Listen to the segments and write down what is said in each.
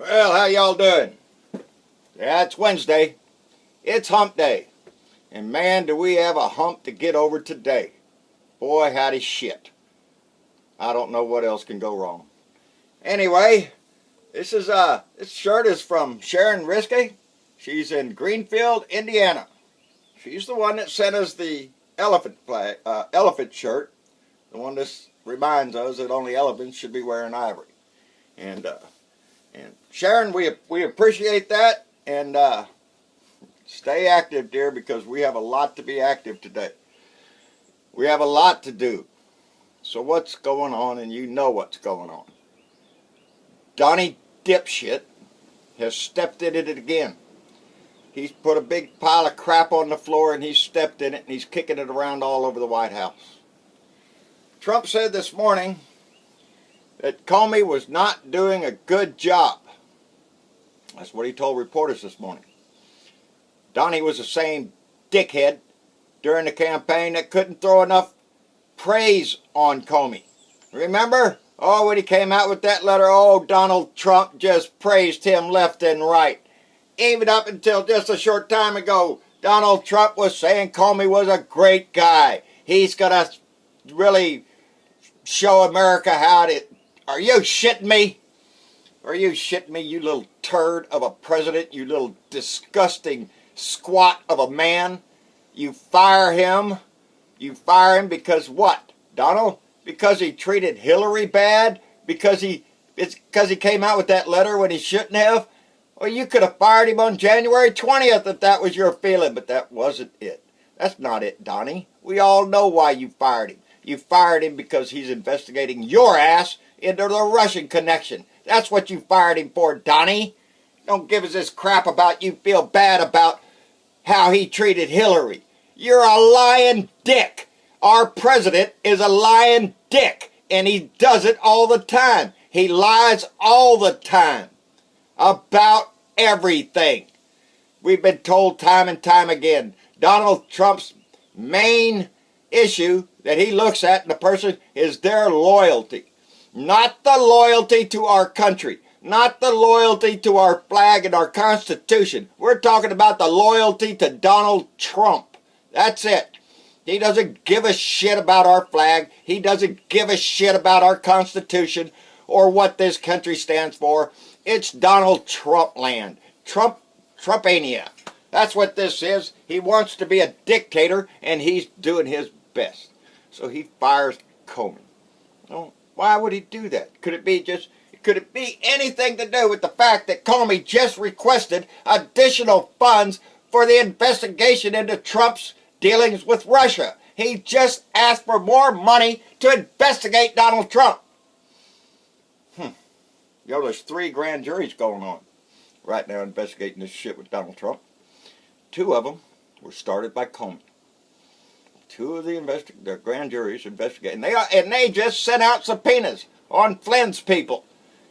Well, how y'all doing? Yeah, it's Wednesday. It's hump day. And man, do we have a hump to get over today. Boy, howdy shit. I don't know what else can go wrong. Anyway, this shirt is from Sharon Risky. She's in Greenfield, Indiana. She's the one that sent us the elephant shirt. The one that reminds us that only elephants should be wearing ivory. And Sharon, we appreciate that, and stay active, dear, because we have a lot to be active today. We have a lot to do. So what's going on, and you know what's going on. Donny dipshit has stepped in it again. He's put a big pile of crap on the floor, and he's stepped in it, and he's kicking it around all over the White House. Trump said this morning that Comey was not doing a good job. That's what he told reporters this morning. Donny was the same dickhead during the campaign that couldn't throw enough praise on Comey. Remember? Oh, when he came out with that letter, oh, Donald Trump just praised him left and right. Even up until just a short time ago, Donald Trump was saying Comey was a great guy. He's going to really show America how to... Are you shitting me? Are you shitting me, you little turd of a president, you little disgusting squat of a man? You fire him. You fire him because what, Donald? Because he treated Hillary bad? Because he came out with that letter when he shouldn't have? Well, you could have fired him on January 20th if that was your feeling, but that wasn't it. That's not it, Donny. We all know why you fired him. You fired him because he's investigating your ass into the Russian connection. That's what you fired him for, Donny. Don't give us this crap about you feel bad about how he treated Hillary. You're a lying dick. Our president is a lying dick, and he does it all the time. He lies all the time about everything. We've been told time and time again, Donald Trump's main issue that he looks at in a person is their loyalty. Not the loyalty to our country. Not the loyalty to our flag and our Constitution. We're talking about the loyalty to Donald Trump. That's it. He doesn't give a shit about our flag. He doesn't give a shit about our Constitution or what this country stands for. It's Donald Trump land. Trumpania. That's what this is. He wants to be a dictator, and he's doing his best. So he fires Comey. Well, why would he do that? Could it be anything to do with the fact that Comey just requested additional funds for the investigation into Trump's dealings with Russia? He just asked for more money to investigate Donald Trump. You know, there's 3 grand juries going on right now investigating this shit with Donald Trump. 2 of them were started by Comey. 2 of the grand juries investigating. And they just sent out subpoenas on Flynn's people.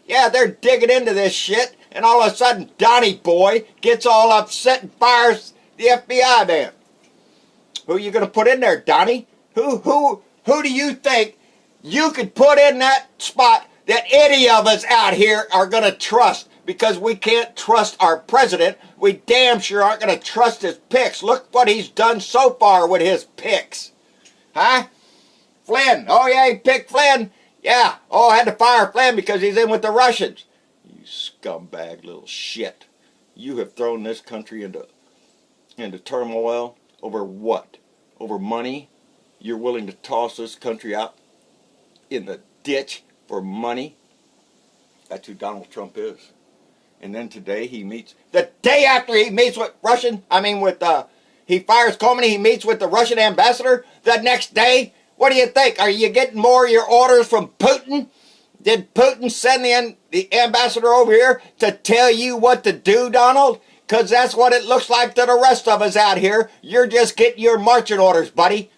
Yeah, they're digging into this shit, and all of a sudden, Donny boy gets all upset and fires the FBI man. Who are you going to put in there, Donny? Who do you think you could put in that spot that any of us out here are going to trust? Because we can't trust our president. We damn sure aren't going to trust his picks. Look what he's done so far with his picks. Huh? Flynn. Oh, yeah, he picked Flynn. Yeah. Oh, I had to fire Flynn because he's in with the Russians. You scumbag little shit. You have thrown this country into turmoil over what? Over money? You're willing to toss this country out in the ditch for money? That's who Donald Trump is. And then today he meets, the day after he meets with he fires Comey, he meets with the Russian ambassador. The next day, what do you think? Are you getting more of your orders from Putin? Did Putin send the ambassador over here to tell you what to do, Donald? Because that's what it looks like to the rest of us out here. You're just getting your marching orders, buddy.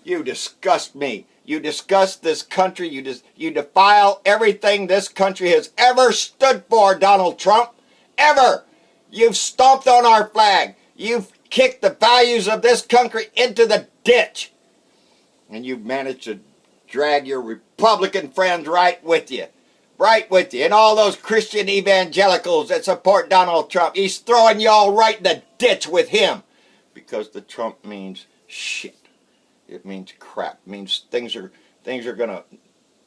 You disgust me. You disgust this country. You defile everything this country has ever stood for, Donald Trump. Ever. You've stomped on our flag. You've kicked the values of this country into the ditch. And you've managed to drag your Republican friends right with you. Right with you. And all those Christian evangelicals that support Donald Trump, he's throwing y'all right in the ditch with him. Because the Trump means shit. It means crap. It means things are going to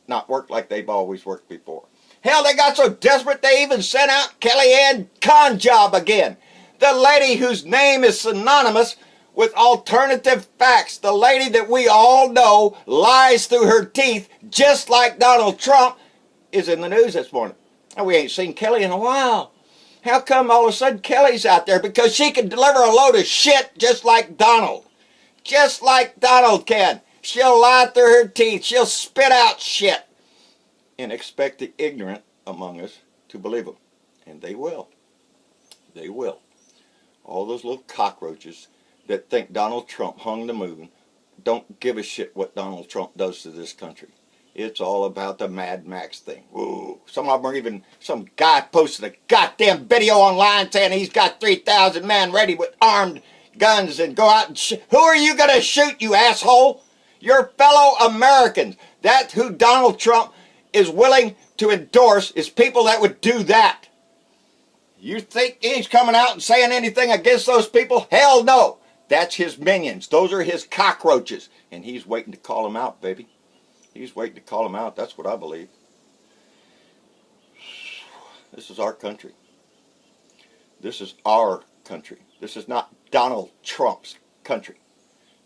not work like they've always worked before. Hell, they got so desperate they even sent out Kellyanne Conjob again. The lady whose name is synonymous with alternative facts. The lady that we all know lies through her teeth just like Donald Trump is in the news this morning. And we ain't seen Kelly in a while. How come all of a sudden Kelly's out there? Because she can deliver a load of shit just like Donald. Just like Donald can. She'll lie through her teeth. She'll spit out shit. And expect the ignorant among us to believe them. And they will. They will. All those little cockroaches that think Donald Trump hung the moon don't give a shit what Donald Trump does to this country. It's all about the Mad Max thing. Ooh, some of them are even, some guy posted a goddamn video online saying he's got 3,000 men ready with armed guns and go out and shoot. Who are you going to shoot, you asshole? Your fellow Americans. That's who Donald Trump is willing to endorse, is people that would do that. You think he's coming out and saying anything against those people? Hell no. That's his minions. Those are his cockroaches. And he's waiting to call them out, baby. He's waiting to call them out. That's what I believe. This is our country. This is our country. This is not Donald Trump's country.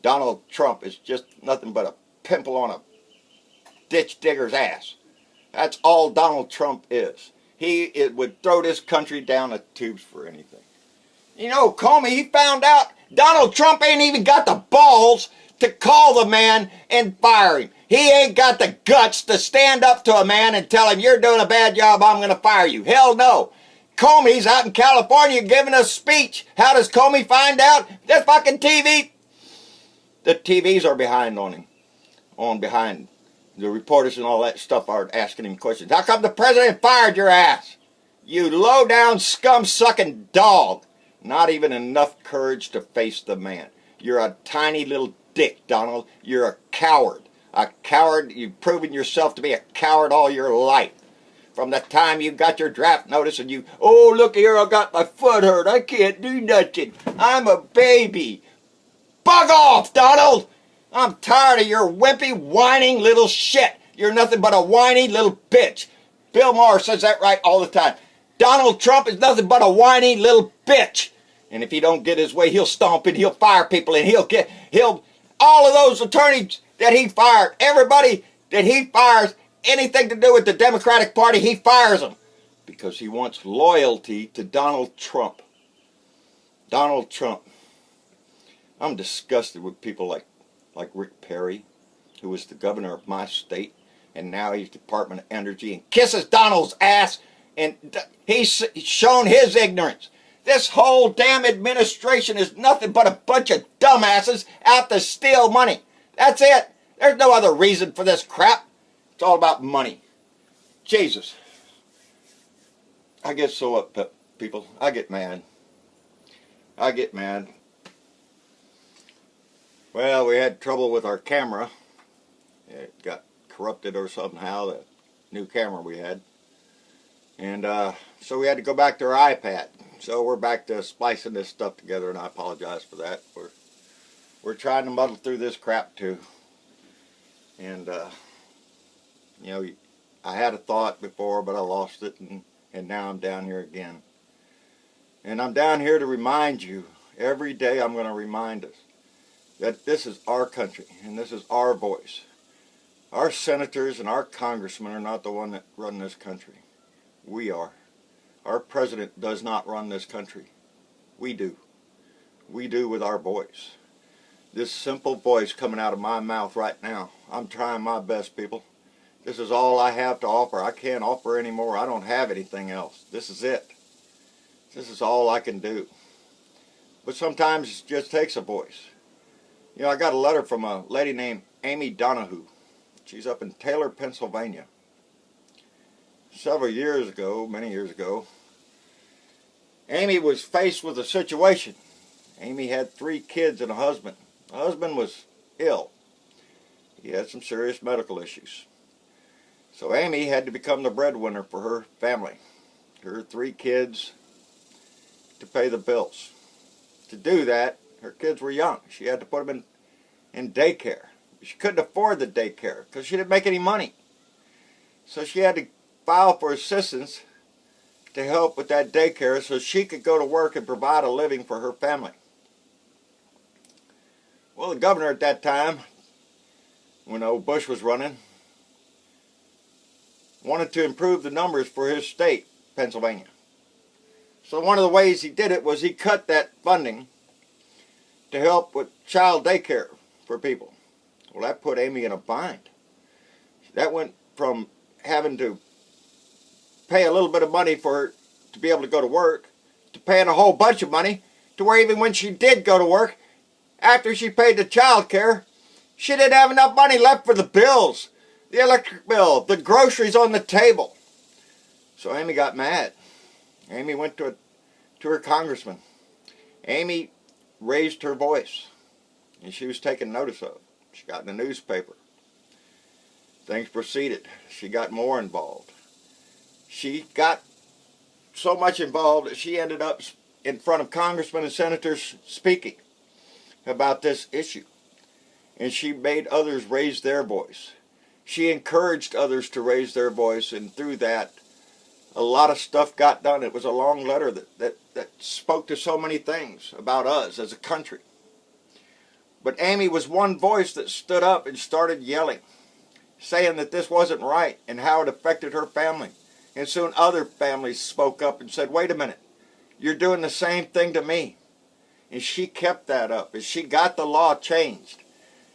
Donald Trump is just nothing but a pimple on a ditch digger's ass. That's all Donald Trump is. He would throw this country down the tubes for anything. You know, Comey, he found out Donald Trump ain't even got the balls to call the man and fire him. He ain't got the guts to stand up to a man and tell him, you're doing a bad job, I'm going to fire you. Hell no. Comey's out in California giving a speech. How does Comey find out? The fucking TV. The TVs are behind on him. Behind. The reporters and all that stuff are asking him questions. How come the president fired your ass? You low-down, scum-sucking dog. Not even enough courage to face the man. You're a tiny little dick, Donald. You're a coward. A coward. You've proven yourself to be a coward all your life. From the time you got your draft notice and you, oh, look here, I got my foot hurt. I can't do nothing. I'm a baby. Bug off, Donald. I'm tired of your wimpy, whining little shit. You're nothing but a whiny little bitch. Bill Maher says that right all the time. Donald Trump is nothing but a whiny little bitch. And if he don't get his way, he'll stomp and he'll fire people and all of those attorneys that he fired, everybody that he fires, anything to do with the Democratic Party, he fires them. Because he wants loyalty to Donald Trump. Donald Trump. I'm disgusted with people like Rick Perry, who was the governor of my state, and now he's Department of Energy, and kisses Donald's ass, and he's shown his ignorance. This whole damn administration is nothing but a bunch of dumbasses out to steal money. That's it. There's no other reason for this crap. It's all about money. Jesus. I get so upset, people. I get mad. I get mad. Well, we had trouble with our camera. It got corrupted or somehow, the new camera we had. And so we had to go back to our iPad. So we're back to splicing this stuff together, and I apologize for that. We're trying to muddle through this crap too. And, you know, I had a thought before, but I lost it, and now I'm down here again. And I'm down here to remind you, every day I'm going to remind us, that this is our country, and this is our voice. Our senators and our congressmen are not the one that run this country. We are. Our president does not run this country. We do. We do with our voice. This simple voice coming out of my mouth right now. I'm trying my best, people. This is all I have to offer. I can't offer any more. I don't have anything else. This is it. This is all I can do. But sometimes it just takes a voice. You know, I got a letter from a lady named Amy Donahue. She's up in Taylor, Pennsylvania. Several years ago, many years ago, Amy was faced with a situation. Amy had 3 kids and a husband. The husband was ill. He had some serious medical issues. So Amy had to become the breadwinner for her family, her 3 kids, to pay the bills. To do that, her kids were young. She had to put them in daycare. She couldn't afford the daycare because she didn't make any money. So she had to file for assistance to help with that daycare so she could go to work and provide a living for her family. Well, the governor at that time, when old Bush was running, wanted to improve the numbers for his state, Pennsylvania. So one of the ways he did it was he cut that funding to help with child daycare for people. Well, that put Amy in a bind. That went from having to pay a little bit of money for her to be able to go to work to paying a whole bunch of money to where even when she did go to work, after she paid the child care, she didn't have enough money left for the bills, the electric bill, the groceries on the table. So Amy got mad. Amy went to her congressman. Amy raised her voice, and she was taken notice of. She got in the newspaper. Things proceeded. She got more involved. She got so much involved that she ended up in front of congressmen and senators speaking about this issue. And she made others raise their voice. She encouraged others to raise their voice, and through that, a lot of stuff got done. It was a long letter that spoke to so many things about us as a country. But Amy was one voice that stood up and started yelling, saying that this wasn't right and how it affected her family. And soon other families spoke up and said, wait a minute, you're doing the same thing to me. And she kept that up. As she got the law changed,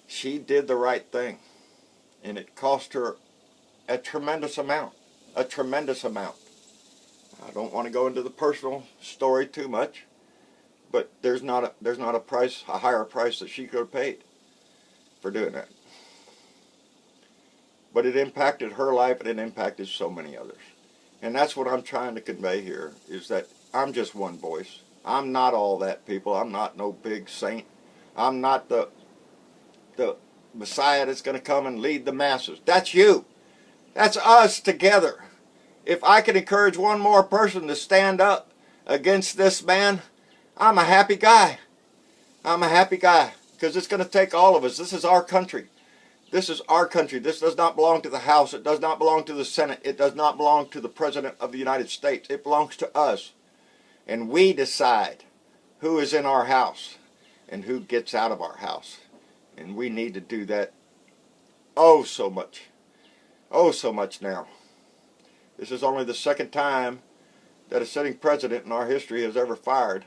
she did the right thing. And it cost her a tremendous amount. A tremendous amount. I don't want to go into the personal story too much, but there's not a higher price that she could have paid for doing that. But it impacted her life, and it impacted so many others. And that's what I'm trying to convey here, is that I'm just one voice. I'm not all that, people. I'm not no big saint. I'm not the Messiah that's going to come and lead the masses. That's you. That's us together. If I can encourage one more person to stand up against this man, I'm a happy guy. I'm a happy guy, because it's going to take all of us. This is our country. This is our country. This does not belong to the House. It does not belong to the Senate. It does not belong to the President of the United States. It belongs to us. And we decide who is in our house and who gets out of our house. And we need to do that oh so much. Oh so much now. This is only the second time that a sitting president in our history has ever fired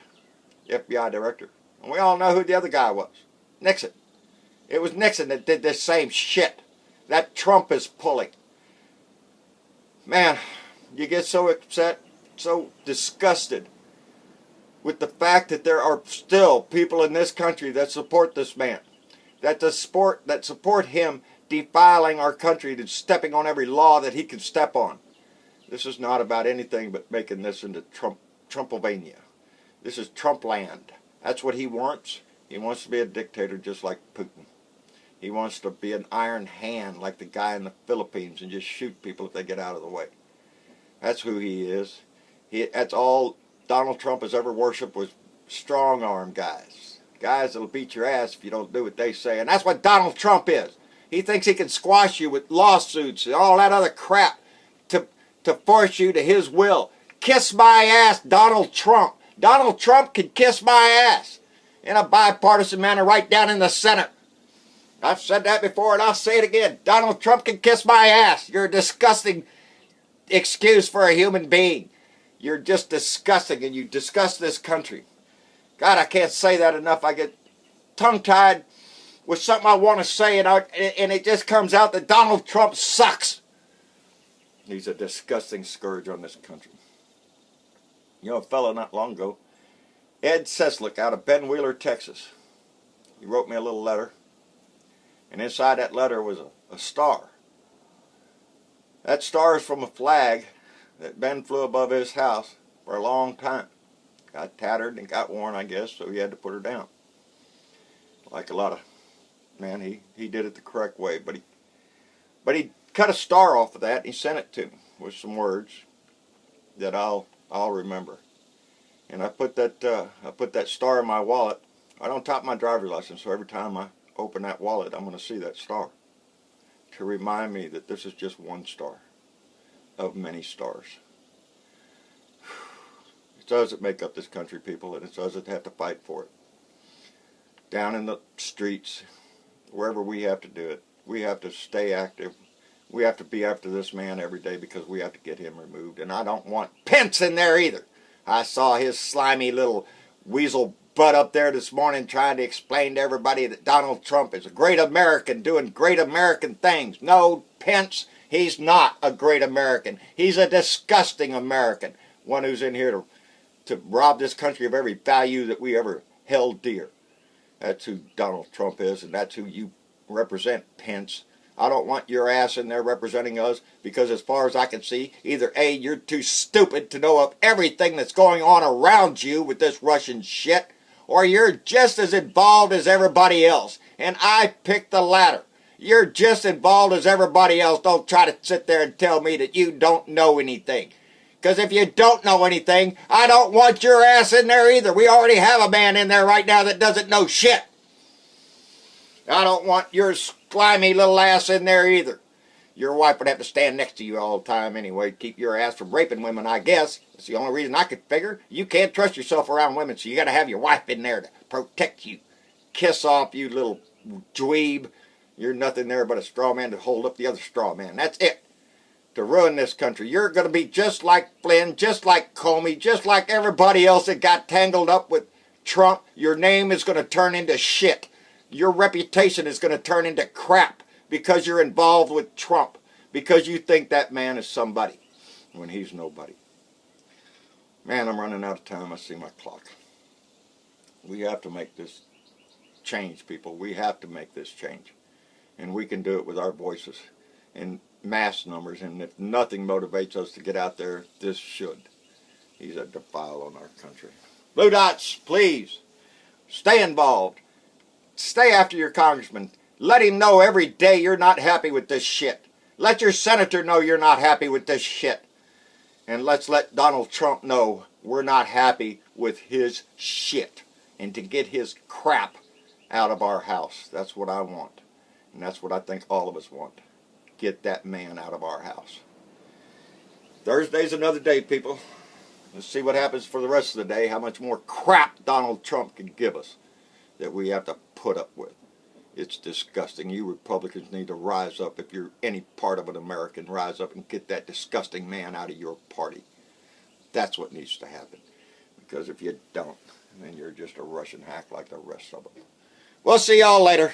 the FBI director. And we all know who the other guy was. Nixon. It was Nixon that did this same shit that Trump is pulling. Man, you get so upset, so disgusted with the fact that there are still people in this country that support this man, that support him defiling our country and stepping on every law that he can step on. This is not about anything but making this into Trumpylvania. This is Trump land. That's what he wants. He wants to be a dictator just like Putin. He wants to be an iron hand like the guy in the Philippines and just shoot people if they get out of the way. That's who he is. That's all Donald Trump has ever worshipped, was strong-arm guys. Guys that'll beat your ass if you don't do what they say. And that's what Donald Trump is. He thinks he can squash you with lawsuits and all that other crap to force you to his will. Kiss my ass, Donald Trump. Donald Trump can kiss my ass in a bipartisan manner right down in the Senate. I've said that before and I'll say it again. Donald Trump can kiss my ass. You're a disgusting excuse for a human being. You're just disgusting, and you disgust this country. God, I can't say that enough. I get tongue-tied with something I want to say, and it just comes out that Donald Trump sucks. He's a disgusting scourge on this country. You know, a fellow not long ago, Ed Seslick out of Ben Wheeler, Texas. He wrote me a little letter, and inside that letter was a star. That star is from a flag that Ben flew above his house for a long time. Got tattered and got worn, I guess, so he had to put her down. Like a lot of, man, he did it the correct way, but he cut a star off of that, and he sent it to me with some words that I'll remember. And I put that star in my wallet right on top of my driver's license, so every time I open that wallet, I'm going to see that star to remind me that this is just one star of many stars. It's us that make up this country, people, and it's us that have to fight for it. Down in the streets, wherever we have to do it, we have to stay active. We have to be after this man every day because we have to get him removed. And I don't want Pence in there either. I saw his slimy little weasel butt up there this morning trying to explain to everybody that Donald Trump is a great American doing great American things. No, Pence, he's not a great American. He's a disgusting American. One who's in here to rob this country of every value that we ever held dear. That's who Donald Trump is, and that's who you represent, Pence. I don't want your ass in there representing us because as far as I can see, either A, you're too stupid to know of everything that's going on around you with this Russian shit, or you're just as involved as everybody else. And I picked the latter. You're just involved as everybody else. Don't try to sit there and tell me that you don't know anything. Because if you don't know anything, I don't want your ass in there either. We already have a man in there right now that doesn't know shit. I don't want your slimy little ass in there either. Your wife would have to stand next to you all the time anyway to keep your ass from raping women, I guess. That's the only reason I could figure. You can't trust yourself around women, so you got to have your wife in there to protect you. Kiss off, you little dweeb. You're nothing there but a straw man to hold up the other straw man. That's it. To ruin this country. You're going to be just like Flynn, just like Comey, just like everybody else that got tangled up with Trump. Your name is going to turn into shit. Your reputation is going to turn into crap because you're involved with Trump, because you think that man is somebody when he's nobody. Man, I'm running out of time. I see my clock. We have to make this change, people. We have to make this change. And we can do it with our voices in mass numbers. And if nothing motivates us to get out there, this should. He's a defile on our country. Blue Dots, please, stay involved. Stay after your congressman. Let him know every day you're not happy with this shit. Let your senator know you're not happy with this shit. And let's let Donald Trump know we're not happy with his shit. And to get his crap out of our house. That's what I want. And that's what I think all of us want. Get that man out of our house. Thursday's another day, people. Let's see what happens for the rest of the day. How much more crap Donald Trump can give us that we have to put up with. It's disgusting. You Republicans need to rise up. If you're any part of an American, rise up and get that disgusting man out of your party. That's what needs to happen. Because if you don't, then you're just a Russian hack like the rest of them. We'll see y'all later.